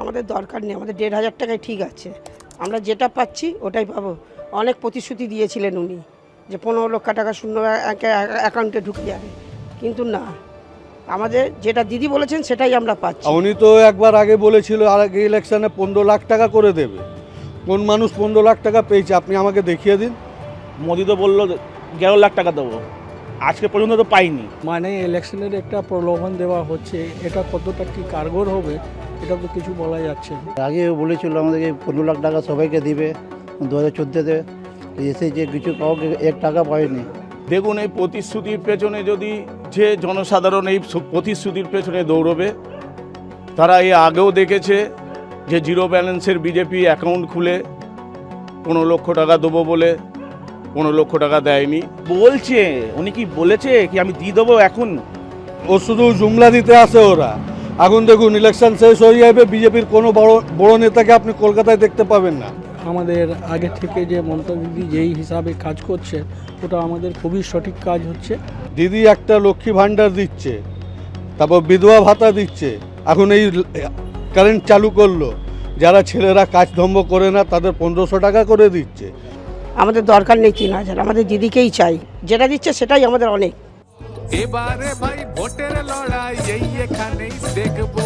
আমাদের দরকার নেই, আমাদের 1,500 টাকায় ঠিক আছে, আমরা যেটা পাচ্ছি ওটাই পাবো। অনেক প্রতিশ্রুতি দিয়েছিলেন উনি যে 15 লক্ষ টাকা শূন্য অ্যাকাউন্টে ঢুকে যাবে, কিন্তু না, আমাদের যেটা দিদি বলেছেন সেটাই আমরা পাচ্ছি। উনি তো একবার আগে বলেছিল আর আগে ইলেকশনে 15 লাখ টাকা করে দেবে। কোন মানুষ 15 লাখ টাকা পেয়েছে আপনি আমাকে দেখিয়ে দিন। মোদি তো বললো 11 লাখ টাকা দেবো, আজকে পর্যন্ত তো পাইনি। মানে ইলেকশনের একটা প্রলোভন দেওয়া হচ্ছে, এটা কতটা কি কার্যকর হবে এটা তো কিছু বলা যাচ্ছে না। আগে বলেছিল আমাদেরকে 15 লাখ টাকা সবাইকে দিবে 2014-তে, এসে যে কিছু কাউকে 1 টাকা পায়নি। দেখুন, এই প্রতিশ্রুতির পেছনে যদি যে জনসাধারণ এই প্রতিশ্রুতির পেছনে দৌড়বে, তারা এই আগেও দেখেছে যে জিরো ব্যালেন্সের বিজেপি অ্যাকাউন্ট খুলে 15 লক্ষ টাকা দেবো বলে 15 লক্ষ টাকা দেয়নি। বলছে, উনি কি বলেছে কি আমি দিয়ে দেবো এখন? ও শুধু জুমলা দিতে আসে ওরা। এখন দেখুন ইলেকশন শেষ হয়ে যাবে, বিজেপির কোনো বড় নেতাকে আপনি কলকাতায় দেখতে পাবেন না। আমাদের আগে থেকে যে মমতা দিদি যেই হিসাবে কাজ করছে ওটা আমাদের খুবই সঠিক কাজ হচ্ছে। দিদি একটা লক্ষ্মী ভাণ্ডার দিচ্ছে, তারপর বিধবা ভাতা দিচ্ছে, এখন এই কারেন্ট চালু করলো, যারা ছেলেরা কাজধম্ব করে না তাদের 1500 টাকা করে দিচ্ছে। আমাদের দরকার নেই 3,000, আমাদের দিদিকেই চাই, যেটা দিচ্ছে সেটাই আমাদের অনেক। এবারে ভাই ভোটের লড়াই এই এখানেই দেখবো।